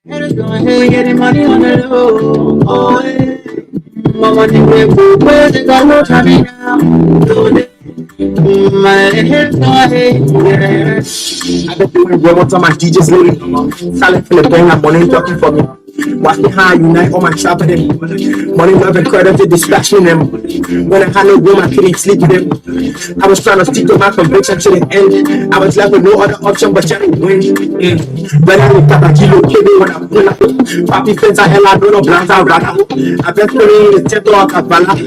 Haters going hell getting money on the low. Oh, yeah. My money with where they got no time now. My haters going hell. Yeah. I bet you when one time my DJ's loading. Silent for the bang, I'm money talking for me. Watch me high unite all my trap with them. Money love and credit to distraction them. When I had no room, I couldn't sleep with them. I was trying to stick to my conviction to the end. I was left with no other option but trying to win. When I look at a kilo, when I pull up. Papi fence a hell, I don't know, Blanta Rana. I bet for me in the temple of Kavala.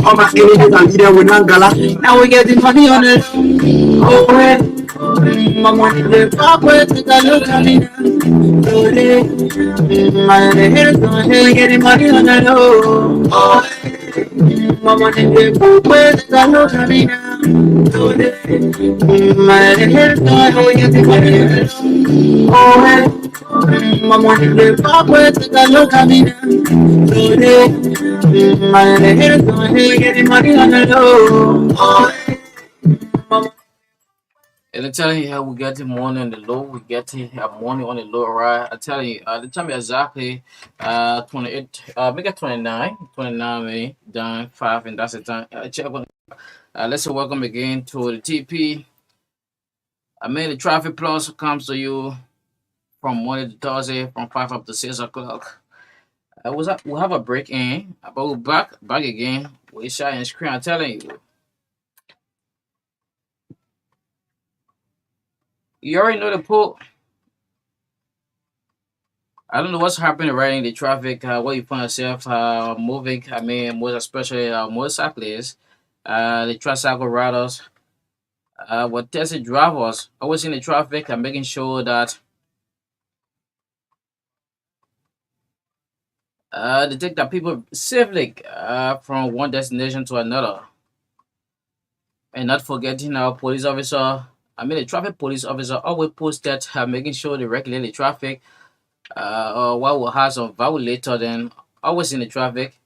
All my enemies are leading with Nangala. Now we getting money on it. Oh, man. My money live up with the look at me now. My haters going hell getting money on the low. Oh, my money live up with the look at me now. My haters going hell getting money on the low. Oh, my money live up with the look at me now. My haters going hell getting money on the low. Oh, and I tell you how we get the money on the low, we get it money on the low, right? I tell you, the time is exactly 28, make it 29, 29 May, down 5, and that's the time. Check on, let's say welcome again to the TP. I mean, the traffic plus comes to you from Monday to Thursday from 5 up to 6 o'clock. We have a break in, but we're back again. We shot and screen. I'm telling you, you already know the pool. I don't know what's happening right in the traffic, where you find yourself moving. I mean, most especially motorcyclists, the tricycle riders, what taxi drivers, always in the traffic and making sure that they take the people safely from one destination to another. And not forgetting our police officer, I mean, the traffic police officer always posted making sure they regulate the traffic, or what will have some violator then always in the traffic.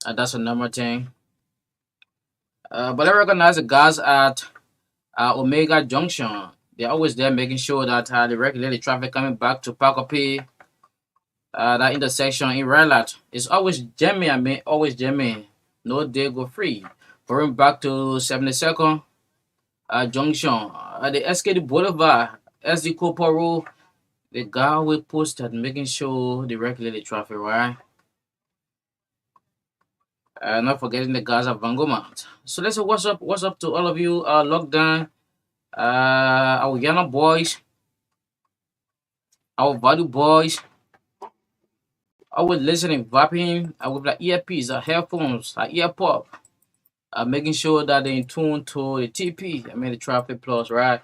That's a number thing. But I recognize the guys at Omega Junction. They're always there making sure that they regulate the traffic coming back to Pacopi, that intersection in Relat. It's always jamming, I mean, always jamming. No day go free. Going back to 72nd Junction, the SKD Boulevard, SD Corporal, the guy we posted making sure they regulate the traffic, right? Not forgetting the guys at Vangomat. So let's say what's up to all of you, lockdown, our Yana boys, our value boys, our listening, vaping, with like earpiece, headphones, earpod, making sure that they in tune to the TP, I mean the Traffic Plus, right?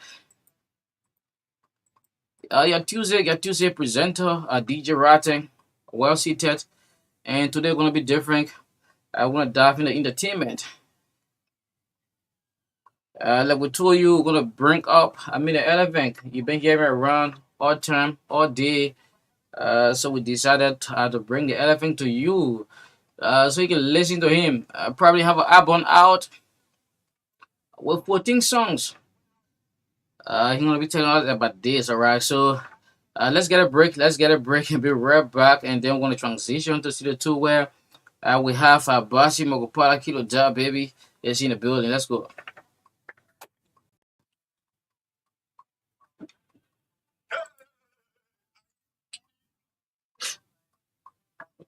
Your Tuesday presenter, DJ Ratting, well seated, and today gonna be different. I wanna dive into entertainment. Like we told you, we're gonna bring up, I mean the elephant. You've been hearing around all time, all day. So we decided to bring the elephant to you, so you can listen to him. Probably have an album out with 14 songs. He's gonna be telling us about this, alright? So let's get a break. Let's get a break and be right back, and then we're gonna transition to Studio 2 where we have Basi Mogopala Kilo Ja baby is in the building. Let's go.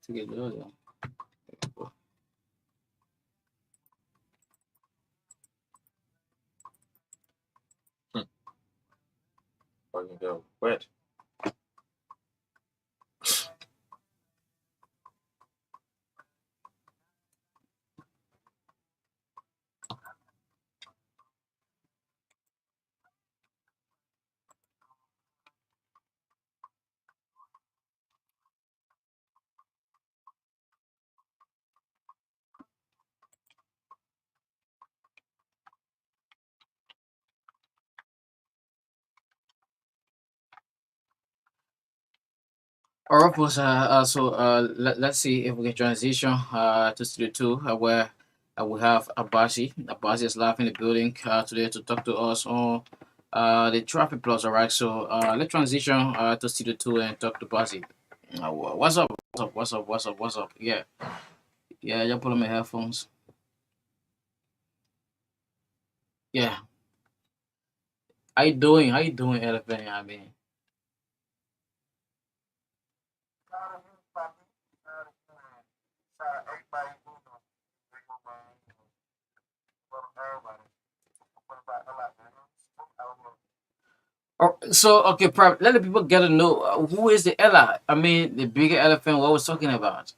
Take it earlier. Fucking go. Wait. All right, boss. Let's see if we can transition to Studio 2, where we have Abasi. Abasi is live in the building today to talk to us on the traffic plus. All right, so let's transition to Studio 2 and talk to Abasi. What's up? What's up? What's up? What's up? What's up? Yeah, yeah. Just put on my headphones. Yeah. How you doing? How you doing, Elephant? I mean, so okay, let the people get to know who is the Ella. I mean, the bigger elephant. What we're talking about.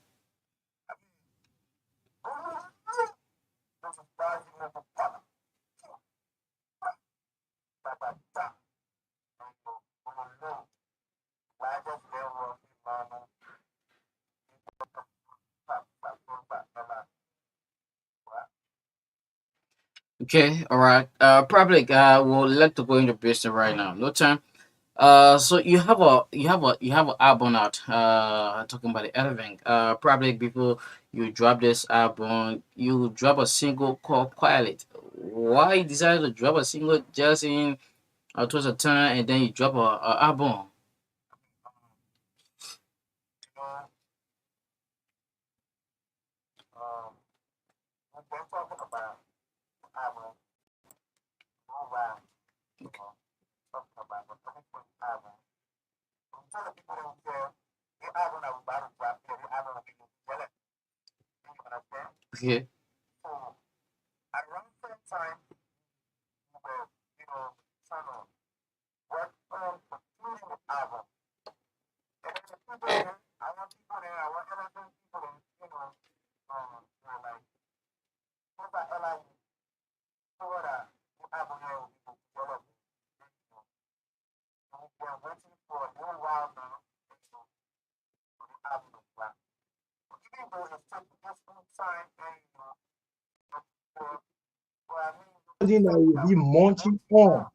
Okay, all right. Probably we'll let to go into business right now. No time. So you have an album out. Talking about the elephant. Probably before you drop this album, you drop a single called Quiet. Why you decided to drop a single just in towards a time and then you drop a album? Okay. Something that will be munching on,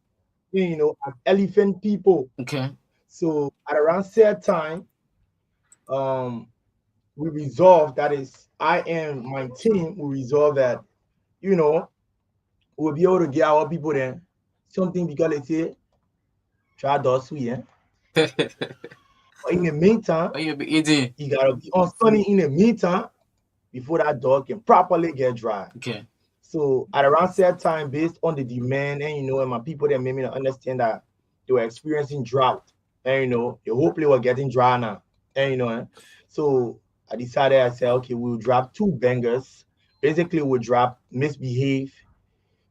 as elephant people. Okay. So at around set time, um, we resolved that is I and my team we resolved that, you know, we'll be able to get our people then something because they say try those sweet, eh? But in the meantime, What you be eating? you gotta be on sunny in the meantime before that dog can properly get dry. Okay. So at around set time, based on the demand, and and my people that made me understand that they were experiencing drought, and they hopefully were getting dry now, and so I decided I said, okay, we'll drop two bangers. Basically, we'll drop Misbehave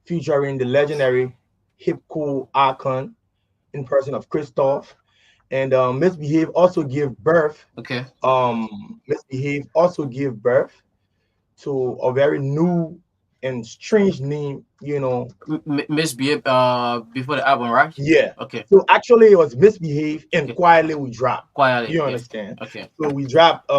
featuring the legendary hip cool icon in person of Christoph, and Misbehave also give birth. Okay. Misbehave also give birth to a very new and strange name, Misbehave before the album, right? Yeah. Okay. So actually it was Misbehave and Okay. Quietly we dropped. Quietly. You Yeah. understand? Okay. So we dropped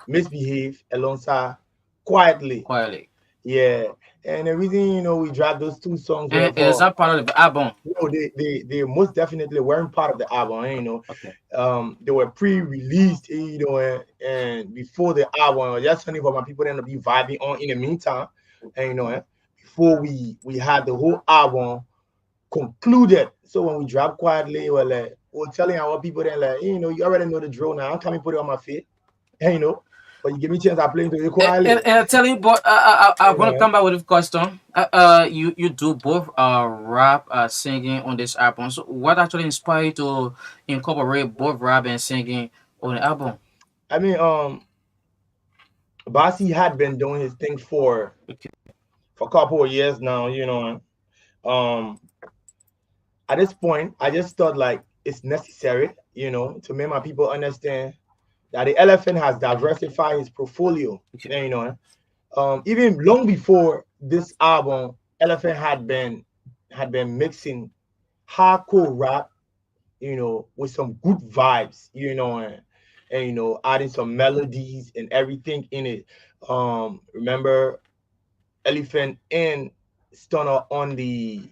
Misbehave alongside Quietly. Quietly. Yeah. And the reason, we dropped those two songs were And is for that part of the album? they most definitely weren't part of the album, Okay. they were pre-released, and before the album, just something for my people then to be vibing on in the meantime, and before we had the whole album concluded. So when we drop quietly, we're telling our people then like, you already know the drill now. I'm coming put it on my feet, and but you give me a chance, I play into it quietly. And I tell you, but I You want to know, come back with a question. You do both rap singing on this album. So what actually inspired you to incorporate both rap and singing on the album? I mean, Bossy had been doing his thing Okay. for a couple of years now. Um, at this point, I just thought like it's necessary, to make my people understand that the elephant has diversified his portfolio. Okay. And even long before this album, Elephant had been mixing hardcore rap, with some good vibes, and adding some melodies and everything in it. Remember Elephant and Stunner on the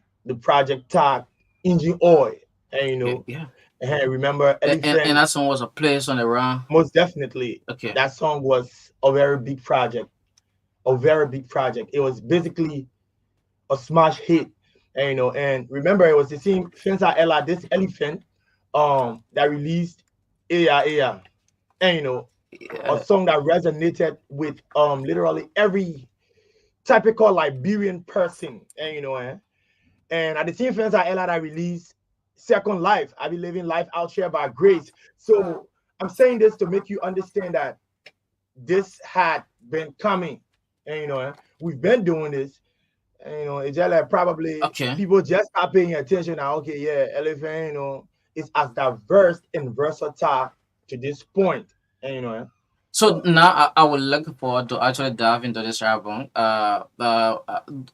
project tag Engine Oil, and Okay. Yeah. Remember And Elephant? that song was a place on the run. Most definitely, Okay. that song was a very big project. A very big project. It was basically a smash hit. And and remember it was the same Fensa Ella, this Elephant, that released Aya Aya. And a Yeah. song that resonated with literally every typical Liberian person. And and at the same Fensa Ella that released Second Life, I be living life out here by grace. So I'm saying this to make you understand that this had been coming. And we've been doing this. And, it's just like probably Okay. people just start paying attention now. Okay, yeah, Elephant, is as diverse and versatile to this point. And So so now I would look forward to actually dive into this album.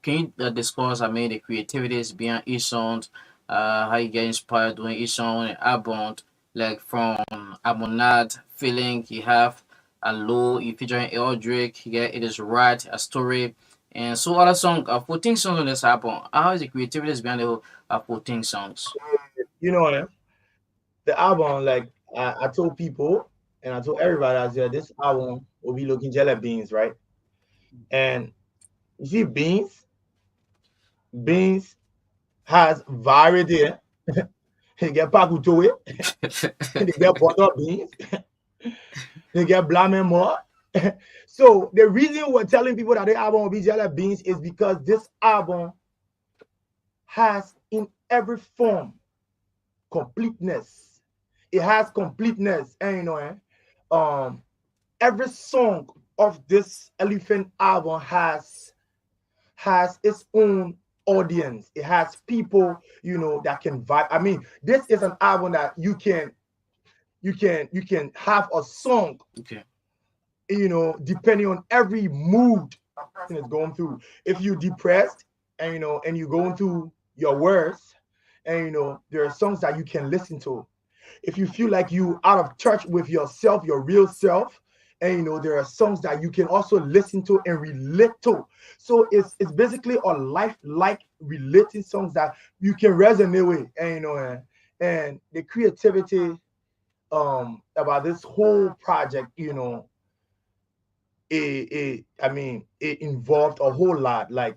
Can you discuss, I mean, the creativities behind each song, how you get inspired doing each song and album, like from Amonad, Feeling, you have a low, you featuring Eldrick, yeah, it is right, a story, and so other song, 14 songs on this album. How is the creativities behind the whole 14 songs? you know eh, the album, like I told people and I told everybody out there, this album will be looking jelly beans, right? And you see, beans has variety. They get pakutoe, they get butter beans, they get blaming more. So the reason we're telling people that the album will be jelly beans is because this album has in every form completeness. It has completeness, and every song of this Elephant album has its own audience. It has people, that can vibe. I mean, this is an album that you can have a song, Okay. depending on every mood is going through. If you're depressed and and you're going through your worst, and there are songs that you can listen to. If you feel like you out of touch with yourself, your real self, and there are songs that you can also listen to and relate to. So it's basically a life like relating songs that you can resonate with, and and the creativity about this whole project, I mean, it involved a whole lot. Like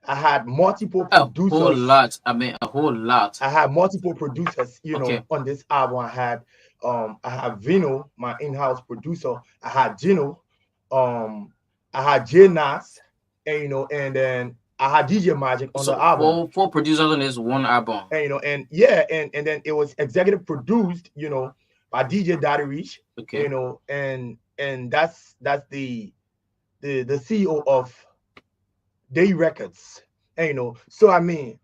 I had multiple A whole producers. lot. I mean, a whole lot. I had multiple producers, Okay. on this album. I had Vino, my in-house producer. I had Gino, um, I had J Nas, and and then I had DJ Magic on the So album. four producers on this one album. And and yeah, and then it was executive produced, by DJ Daddy Rich, Okay. and that's the CEO of Day Records. And so I mean,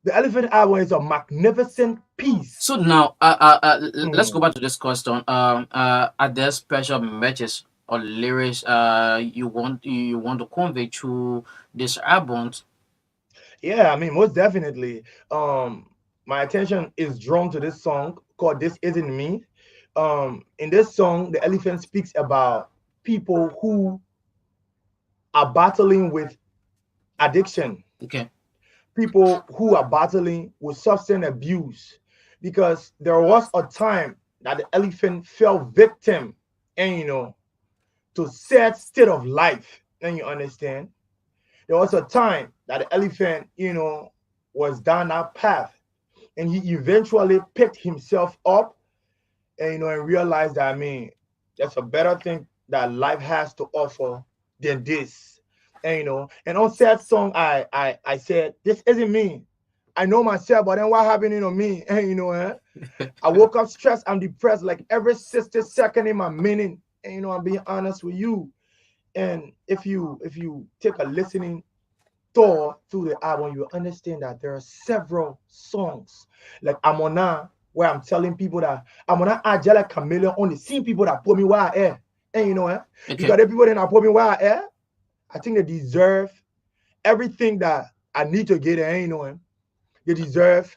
the Elephant album is a magnificent piece. So now, let's go Mm. back to this question. Are there special messages or lyrics you want to convey to this album? Yeah, I mean, most definitely. My attention is drawn to this song called "This Isn't Me." In this song, the Elephant speaks about people who are battling with addiction, Okay. people who are battling with substance abuse, because there was a time that the Elephant fell victim, and to sad state of life. And you understand, there was a time that the Elephant, was down that path, and he eventually picked himself up, and and realized that, I mean, there's a better thing that life has to offer than this. And and on that song, I said, this isn't me. I know myself, but then what happened, me? And I woke up stressed, I'm depressed, like every 60 second in my minute. And I'm being honest with you. And if you take a listening tour through the album, you understand that there are several songs like Amona, where I'm telling people that Amona Ajala Chameleon on the same people that put me where I am. And Okay. because the people that put me where I am, I think they deserve everything that I need to get there. And they deserve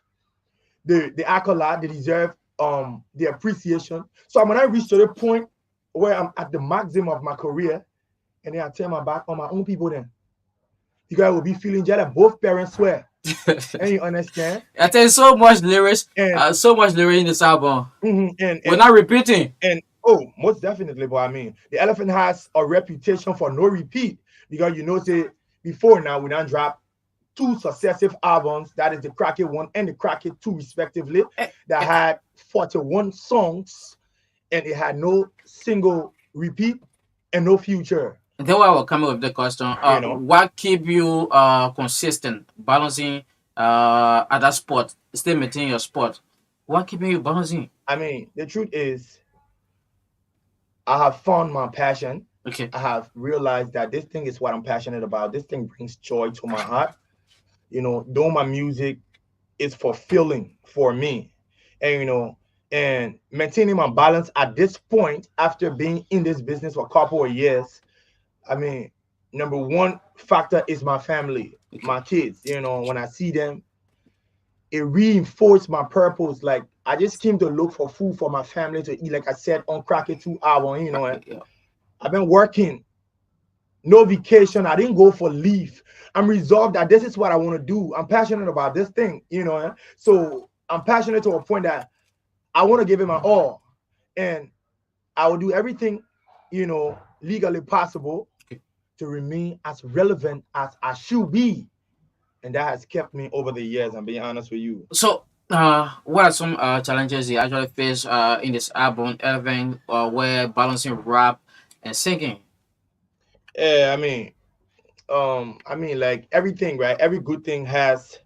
the accolade, they deserve the appreciation. So when I reach to the point where I'm at the maximum of my career, and then I turn my back on my own people, then you guys will be feeling jealous. Both parents swear. And you understand? I tell you And so much lyrics in this album. mhm, and We're and not repeating. and oh, most definitely. But I mean, the Elephant has a reputation for no repeat because you know, say before now we don't drop two successive albums, that is the Crack It 1 and the Crack It 2 respectively, Eh, that eh, had 41 songs and it had no single repeat and no future, Then why we're coming with the question, you know. what keep you consistent, balancing at that sport, still maintaining your sport? What keeping you balancing? I mean, the truth is, I have found my passion. Okay. I have realized that this thing is what I'm passionate about. This thing brings joy to my heart. You know, doing my music is fulfilling for me. And, you know, and maintaining my balance at this point after being in this business for a couple of years, I mean, number one factor is my family, Okay. my kids. You know, when I see them, it reinforced my purpose. Like I just came to look for food for my family to eat. Like I said on Crack It 2 hour, you know, Okay. Yeah. I've been working, no vacation. I didn't go for leave. I'm resolved that this is what I want to do. I'm passionate about this thing, you know. So I'm passionate to a point that I want to give it my all. And I will do everything, you know, legally possible Okay. to remain as relevant as I should be. And that has kept me over the years, I'm being honest with you. So, what are some challenges you actually face in this album, Eleven, where balancing rap and singing? Yeah, I mean, like everything, right? Every good thing has,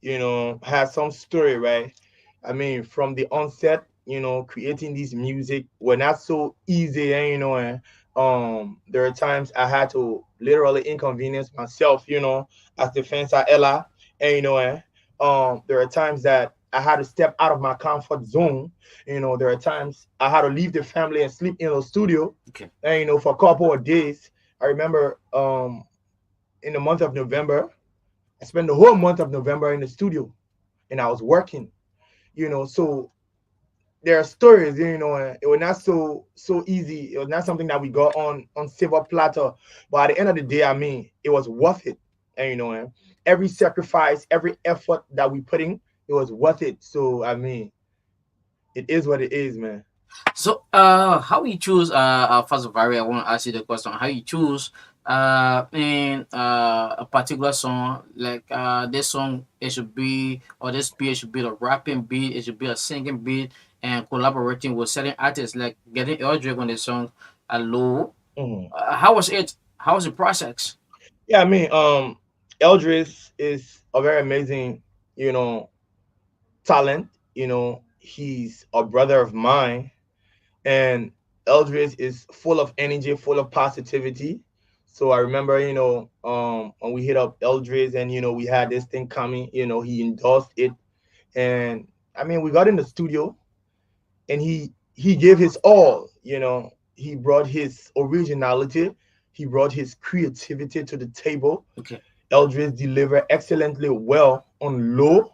you know, has some story, right? I mean, from the onset, you know, creating this music were not so easy, and you know, and there are times I had to literally inconvenience myself, you know, as defensa Ella, and you know, there are times that I had to step out of my comfort zone. You know, there are times I had to leave the family and sleep in the studio, Okay. and you know, for a couple of days. I remember in the month of November, I spent the whole month of November in the studio and I was working, you know. So there are stories, you know, and it was not so easy. It was not something that we got on silver platter. But at the end of the day, I mean, it was worth it. And you know, every sacrifice, every effort that we put in, it was worth it. So I mean, it is what it is, man. So, how you choose? First of all, I want to ask you the question: how you choose in a particular song? Like this song, it should be, or this beat should be a rapping beat, it should be a singing beat, and collaborating with certain artists, like getting Eldrick on the song. Hello, Mhm. how was it? How was the process? Yeah, I mean, Eldris is a very amazing, you know, talent. You know, he's a brother of mine, and Eldris is full of energy, full of positivity. So I remember, you know, when we hit up Eldris and you know we had this thing coming, you know, he endorsed it, and I mean we got in the studio and he gave his all. You know, he brought his originality, he brought his creativity to the table. Okay. Eldris delivered excellently well on low,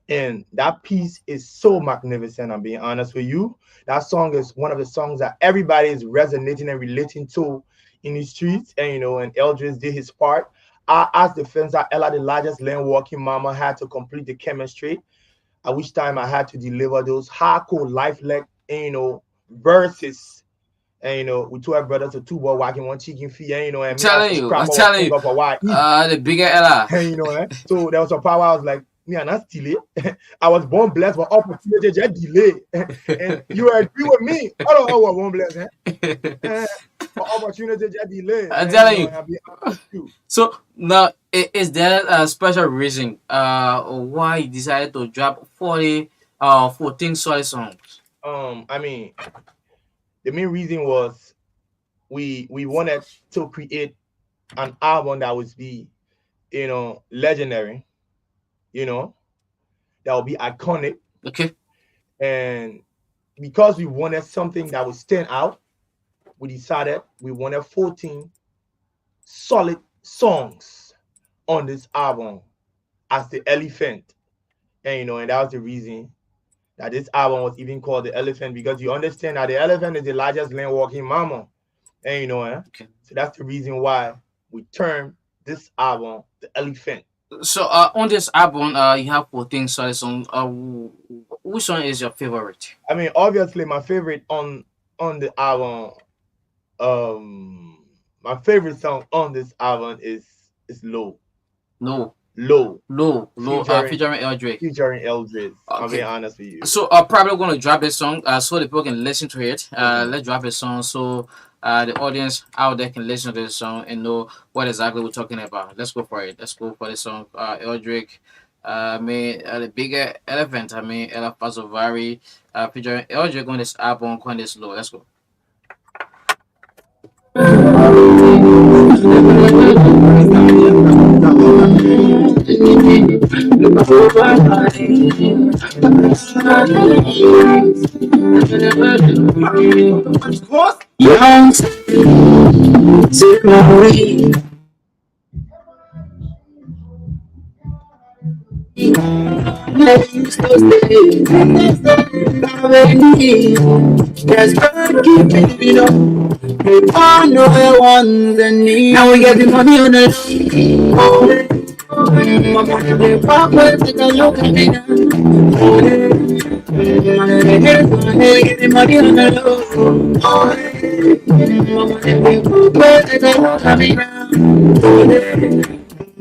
and that piece is so magnificent. I'm being honest with you. That song is one of the songs that everybody is resonating and relating to in the streets. And you know, and Eldris did his part. As the fans that Ella, the largest land walking mama, had to complete the chemistry. At which time I had to deliver those hardcore life like you know verses. And you know, we two have brothers, so two boy walking one chicken feet, and you know, and me as a I'm scramble was telling think you, of a why eat. the bigger Ella. And you know, so there was a power. I was like, me and not steal it. I was born blessed, but opportunity just delay. And you agree with me? I don't know what born blessed, eh? But opportunity just delay. I'm And you telling know, you. and I'll be honest with you. So now, is there a special reason why you decided to drop 14 solid songs? I mean, the main reason was we wanted to create an album that would be, you know, legendary, you know, that would be iconic. Okay. And because we wanted something that would stand out, we decided we wanted 14 solid songs on this album as the elephant. And you know, and that was the reason that this album was even called the elephant because you understand that the elephant is the largest land walking mammal. And you know, Okay. so that's the reason why we termed this album the elephant. So on this album, you have 14 songs. Which one is your favorite? I mean, obviously, my favorite on the album, my favorite song on this album is No, Low, low. featuring Featuring Eldrick. Eldridge. I'm being Okay. honest with you. So probably gonna drop a song so the people can listen to it. Hmm. Let's drop a song so the audience out there can listen to the song and know what exactly we're talking about. Let's go for it. Let's go for the song. Eldrick, I mean the bigger elephant. I mean Ella Fazovari, featuring Eldrick on this album on this low. Let's go. Young, there's God keeping it up. We all know the ones and need. Now we get the money on the my money they pop with take a look at me now. Money they get the money on the low. My money they pop with take a look at me now.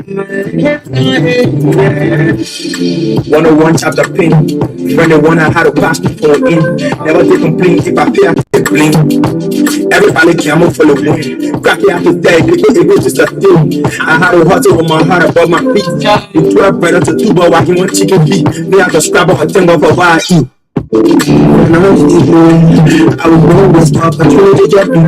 101 chapter pin. Friend the one I had to pass before in. Never take complaint if I pay I take blame. Everybody came up full of wind. Cracky out his day, it was just a thing. I had a heart over my heart above my feet. You 12 bread to two but why he want chicken feet. They have to scrap up a thing off of why I eat. When I was born with my opportunity to get me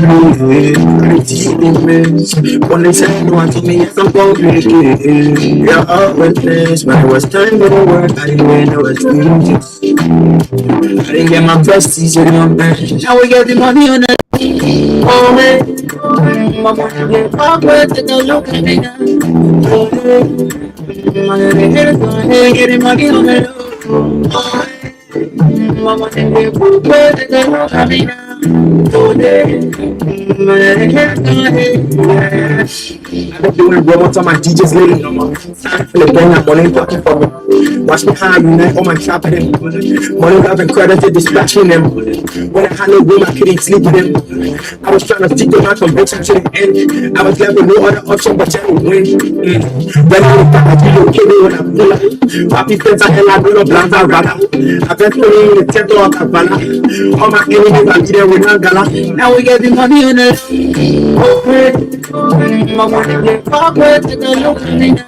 I see immense. When they said no, I told me yes, I'm going to make it. You're all witness. When it was time to work, I didn't even know it's easy. I didn't get my prestige in my bank. Now we get the money on the oh man. My money get awkward, take a look at me now. Oh man. My head is on head, getting money on the low. Mama and they put the girl coming down. Oh, they I've been doing robots on my DJs lately. Time for the gang, I'm money talking for me. Watch me how I unite all my shopping. Money I've been credited dispatching them. When I had no room, I couldn't sleep with them. I was trying to stick to my conviction to the end. I was left with no other option but to win. When I look back, I feel okay when I pull up. Papi pensa en la duro blanca rara. I've been putting in the temple of Havana. All my enemies are leading with Nangala. Now we get the money on it. My money get awkward, take a look at me now.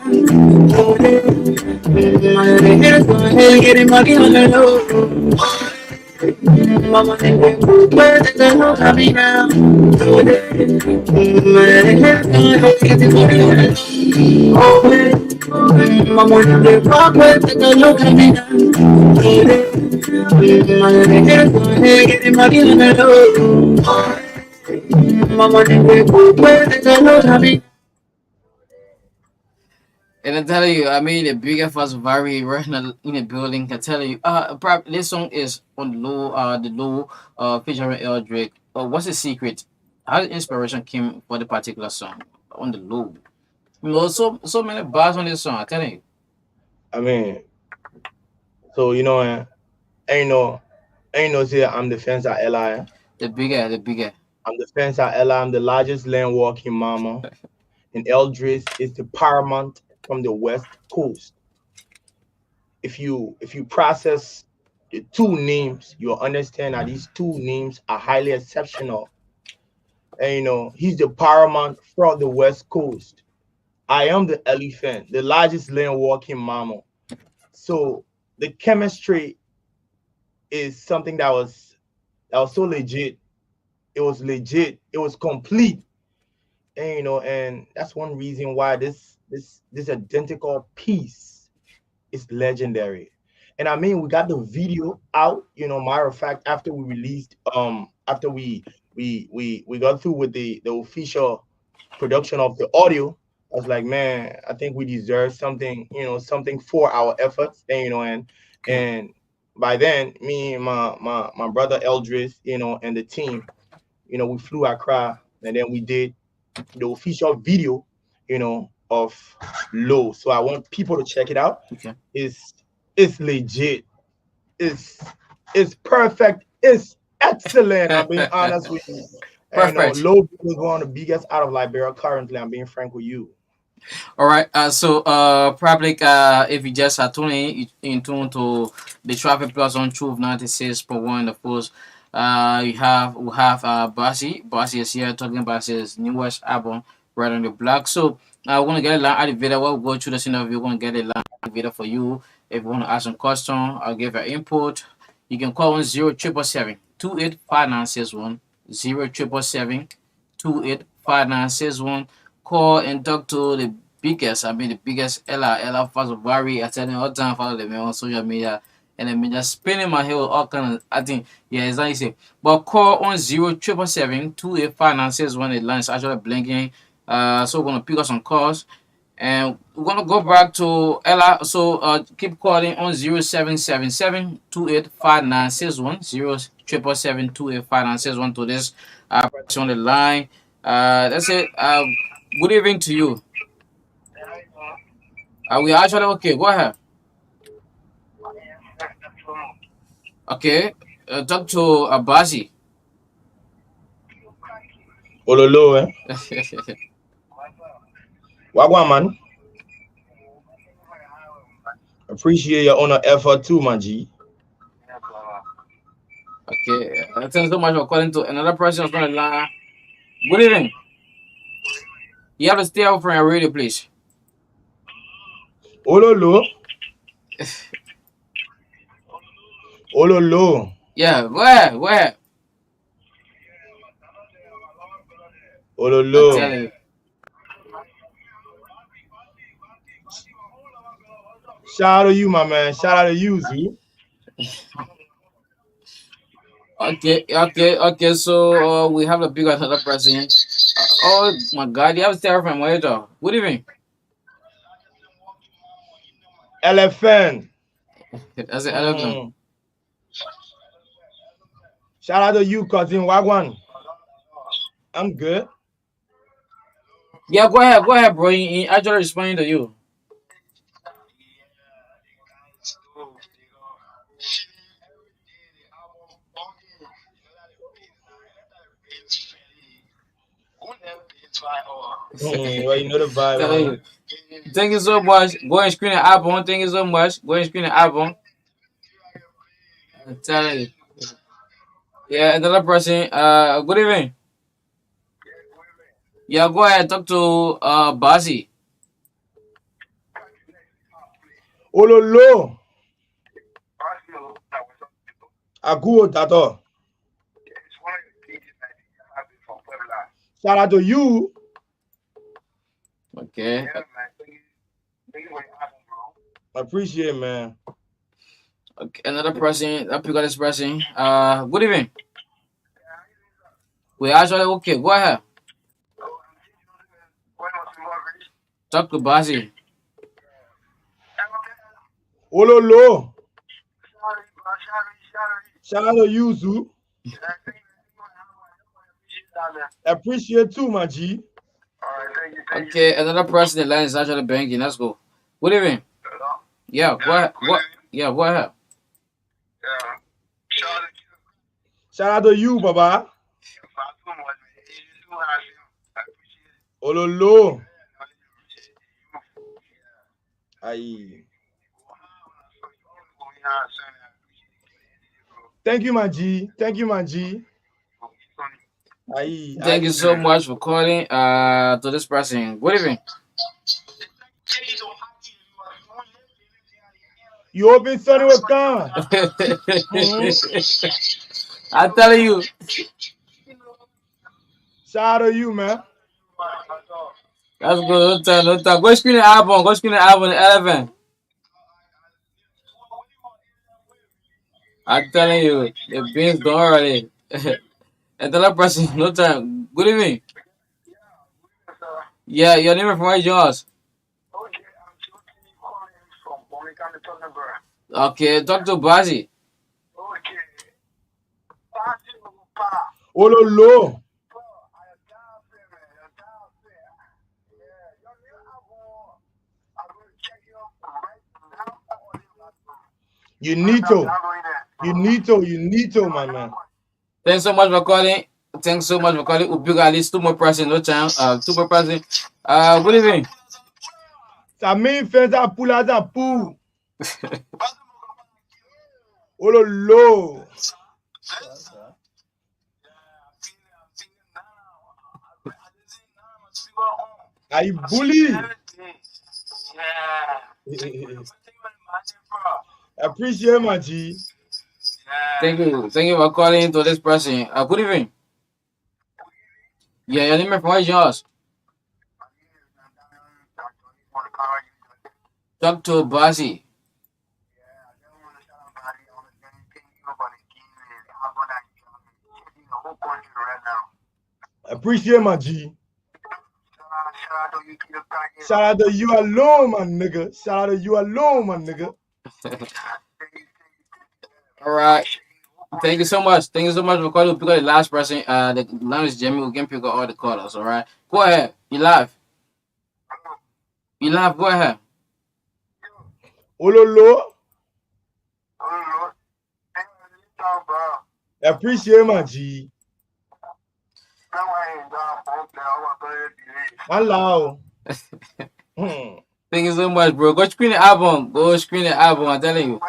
My head is going getting money on the low. Mama and they where they go me now. Get the money on it. Oh, mama and they where they go me now. Get the money on the mama and they where they go me. And I'm telling you, I mean, the bigger first vary right now in the building can tell you, this song is on the low, featuring Eldrick. What's the secret? How the inspiration came for the particular song on the low? You know, so many bars on this song. I'm telling you, I mean, so ain't no say I'm the fence at Li. the bigger. I'm the fence at Li. I'm the largest land walking mama. And Eldris is the paramount from the West Coast. If you process the two names, you'll understand that these two names are highly exceptional. And he's the paramount from the West Coast. I am the elephant, the largest land walking mammal. So the chemistry is something that was so legit. It was legit. It was complete. And and that's one reason why this identical piece is legendary. And I mean, we got the video out. Matter of fact, after we released, after we got through with the official production of the audio, I was like, man, I think we deserve something, something for our efforts. And and by then, me and my brother Eldris, and the team, we flew Accra, and then we did the official video, of Low. So I want people to check it out. Okay. It's legit. It's it's perfect. It's excellent. I'm being honest with you. And Perfect. Low is one of the biggest out of Liberia currently. I'm being frank with you. All right. So, probably, if you just are tuning in tune to the Traffic Plus on Truth 96.1, of course, we have Basi. Basi is here talking about his newest album, Right on the Block. So, we're gonna get a line activator. We'll go through the interview. We're gonna get a line activator for you. If you want to ask some question, I'll give your input. You can call on 0777 285961 0777 285961. Call and talk to the the biggest Ella Fazobari. I tell them all the time, follow them on social media. And then me just spinning my head with all kind of, I think, yeah, it's like you say. But call on 0777 285961. The line is actually blinking. So we're going to pick up some calls. And we're going to go back to Ella. So keep calling on 0777 285961. 0777 285961 to this person on the line. That's it. Good evening to you. We actually okay. Go ahead. Okay. Talk to Abazi. Ololo, eh? Wagwan, man. Appreciate your honor effort too, my G. Okay. Thanks so much for calling to another person on the line. Good evening. You have to stay out from your radio, please. Ololo. Ololo. Yeah. Go ahead. Go ahead. I tell Ololo. you. Shout out to you, my man. Shout out to you, Z. Okay. Okay. Okay. So we have a big another person. Oh my God. You have to stay out from your radio. Good evening. Elephant. That's the elephant. Mm. Shout out to you, cousin Wagwan. I'm good. Yeah. Go ahead. Go ahead, bro. He actually responding to you. Well, you know the vibe, Telling man. you. Thank you so much. Go and screen the album. Thank you so much. Go and screen the album. I'm telling you. Yeah, another person. Good evening. Yeah, go ahead. Talk to Bazi. Ololo. Aguo Tato. Shout out to you. Okay. Appreciate it, man. Okay. Another person. I pick up this person. Good evening. We actually okay. Go ahead. Talk to Bazi. Ololo. Shout out to you, Zoo. Appreciate too, my G. Okay. Another person. The line is actually banking. Let's go. Good evening. Yeah. Go ahead. What? Yeah. Go ahead. Shout out to you, Baba. Ololo. Aye. Thank you, my G. Thank you, my G. Aye. Thank you Aye. so much for calling. To this person. Good evening. You open Sunny with Khan. I'm telling you. Shout out to you, man. That's good. No time. No time. Go screen the album. Go screen the album. The elephant. I'm telling you, the beans gone already. And the other person, no time. Good evening. Yeah, your name is from where yours. Okay, talk to Bazi. Ololo. You need to. You need to. You need to, my man. Thanks so much for calling. Thanks so much for calling. Upiga, at least two more person, no time. Two more person. Good evening. Ça main fait ça pour la ça pour. Oh lolo. I bully. Appreciate my G. Thank you. Thank you for calling to this person. Good evening. Yeah, your name and from yours. Talk to Basi. Appreciate my G. Shout out to you alone, my nigga. Shout out to you alone, my nigga. All right. Thank you so much. Thank you so much for calling. Pick up the last person. The line is Jamie. We can pick up all the callers. All right. Go ahead. You live. You live. Go ahead. Ololo. Appreciate my G. Hello. Thank you so much, bro. Go screen the album. Go screen the album. I'm telling you.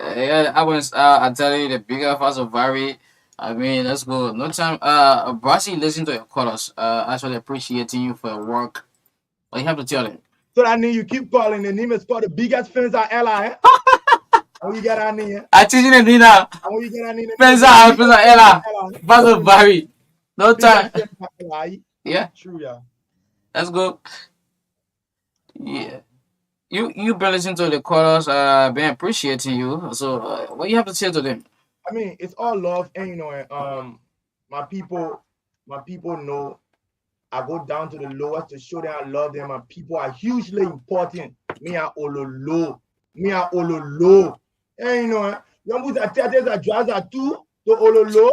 Yeah, the album is I'm telling you, the bigger fast of Vary. I mean, let's go. No time. Brasi, listen to your callers. Actually appreciating you for your work. What you have to tell them. So that name you keep calling. The name is called the biggest fans at Ella. How you get on here? I teach you the dinner. How you get on here? Fans at Ella. Fast of Vary. No time. Yeah. True, yeah. Let's go. Yeah. You been listening to the callers, been appreciating you. So what you have to say to them? I mean, it's all love, and you know, my people know I go down to the lowest to show them I love them. My people are hugely important. Me are ololo, and you know, young boys are theaters are jazz are too to ololo,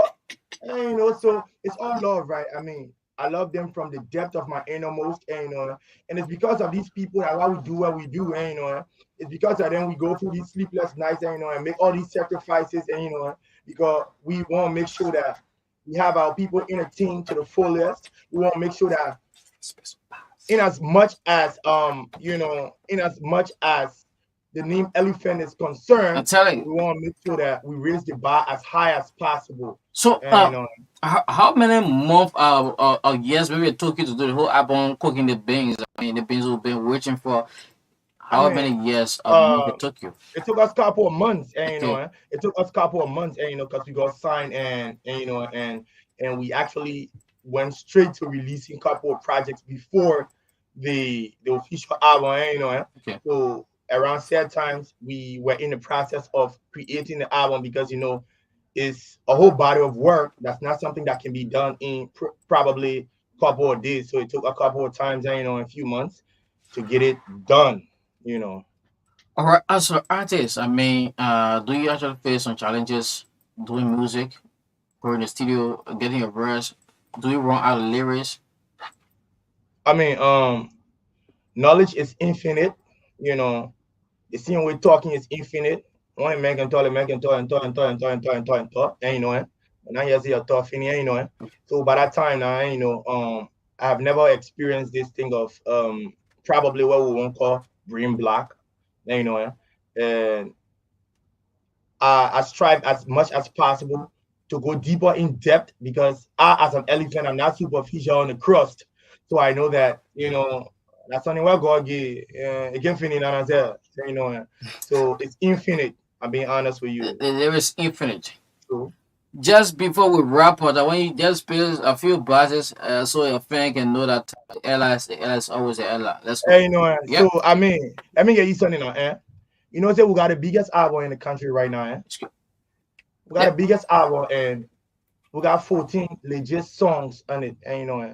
and you know, so it's all love, right? I mean, I love them from the depth of my innermost, and you know, and it's because of these people that why we do what we do, and you know, it's because of them we go through these sleepless nights, and you know, and make all these sacrifices, and you know, because we want to make sure that we have our people entertained to the fullest. We want to make sure that in as much as the name Elephant is concerned, I'm telling you. we want to make sure that we raise the bar as high as possible. So And, you know, how many months or years maybe it took you to do the whole album cooking the beans? I mean the beans we've been waiting for. How I mean, many years of month uh, it took you? it took us a couple of months, and you know, Okay. it took us a couple of months, and you know, because we got signed, and you know, and we actually went straight to releasing a couple of projects before the official album, and you know, Okay. so around certain times we were in the process of creating the album because you know it's a whole body of work. That's not something that can be done in probably a couple of days. So it took a couple of times, and you know, a few months to get it done. You know. All right, as an artist, I mean, do you actually face some challenges doing music, going in the studio, getting your verse? Do you run out of lyrics? I mean, knowledge is infinite. You know, the same way talking is infinite. Only man can talk, man can talk and talk and talk and talk and talk and talk and talk. And you know, and now you see your talk finish, you know. So by that time now, you know, I have never experienced this thing of probably what we won't call brain block. You know, and I strive as much as possible to go deeper in depth because I, as an elephant, I'm not superficial on the crust. So I know that, you know, that's only what God gave. Again, finite, and I said, you know, so it's infinite. I'm being honest with you. The lyrics infinite. So, Just before we wrap up, I want you just play a few buzzes so your fan can know that Ella is always a Ella. Let's go. you know, Yep. so I mean, let me get you something now, You know, say we got the biggest album in the country right now, Let's go. We got Yep. the biggest album, and we got 14 legit songs on it, and you know,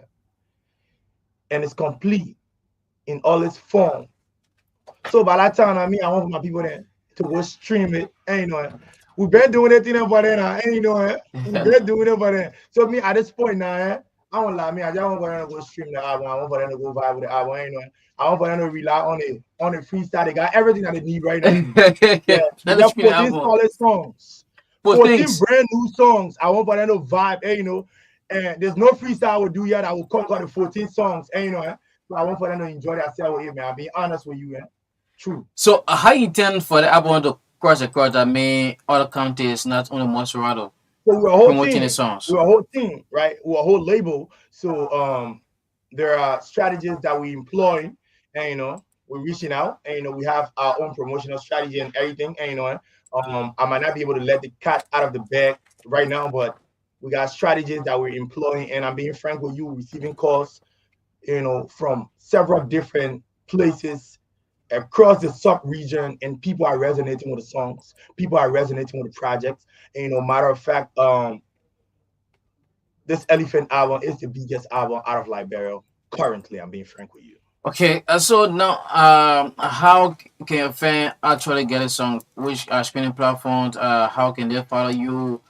and it's complete in all its form. So by that time, I mean, I want my people there to go stream it, and you know, we've been doing it in about then, and you know, we've been doing it about then. So me at this point now, I won't lie, me. I just want for them to go stream the album. I want for them to go vibe with the album. You know, I want for them to rely on the freestyle. They got everything that they need right now. Yeah, they Let me got screen the 14 album. solid songs, For 14 things. brand new songs. I want for them to vibe. You know, and there's no freestyle I will do yet. I will conquer the 14 songs. You know, so I want for them to enjoy themselves with it, man. I'm being honest with you, True. So how you intend for the album to cross the court that may other counties, not only Monserrato, So we're a whole promoting the team. songs? We're a whole team, right? We're a whole label. So there are strategies that we employ, and we're reaching out, and we have our own promotional strategy and everything. And I might not be able to let the cat out of the bag right now, but we got strategies that we're employing. And I'm being frank with you, receiving calls, from several different places across the sub region, and people are resonating with the songs. People are resonating with the projects. And matter of fact, this Elephant album is the biggest album out of Liberia currently. I'm being frank with you. Okay, so now, how can a fan actually get a song? Which streaming platforms? How can they follow you?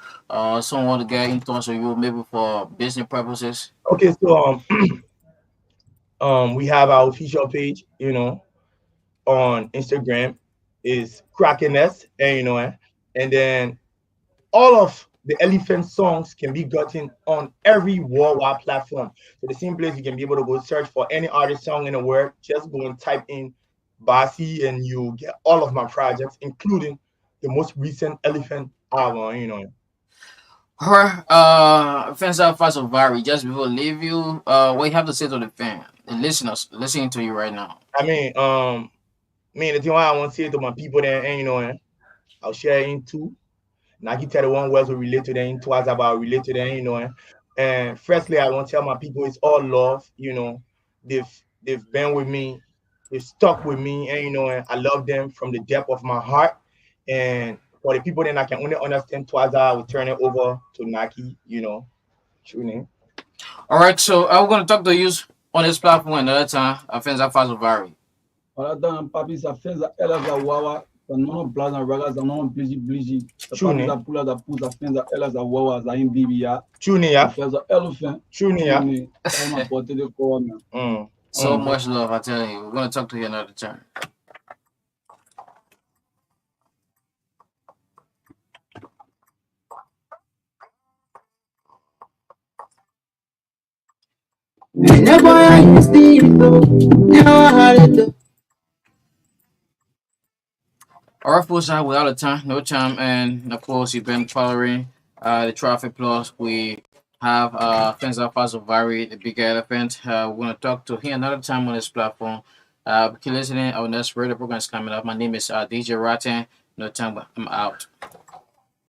Someone to get in touch with you, maybe for business purposes. Okay, so we have our official page, on Instagram is Krakeness, and and then all of the Elephant songs can be gotten on every worldwide platform. So the same place you can be able to go search for any artist song in the world, just go and type in Basi and you get all of my projects, including the most recent Elephant album, Her fans are fast of vary. Just before leave you, what you have to say to the fan, the listeners listening to you right now. I mean, the thing why I want to say to my people there, and I'll share in two. Nike tell the one words will relate to them, twice about relate to them, And firstly, I want to tell my people it's all love, they've been with me, they've stuck with me, and and I love them from the depth of my heart. And for the people then I can only understand twice, I will turn it over to Nike, true name. All right, so I'm gonna talk to you on this platform another time. Fans are fast of vary. Falando papi sa fenza ela za wawa sa nono blaza raga za nono bliji sa papi za pula da pusa fenza ela za wawa za imbibi ya True name, sa yeah. fenza elephant True name, yeah. ni ma pote de corner. So much love, I tell you. We're gonna talk to you another time. Never I used to Our folks are without a time, no time, and of course you've been following the traffic plus we have fans of us of Vary, the big elephant. We're gonna talk to him another time on this platform. Keep listening. Our next radio program is coming up. My name is DJ Rotten. No time, but I'm out.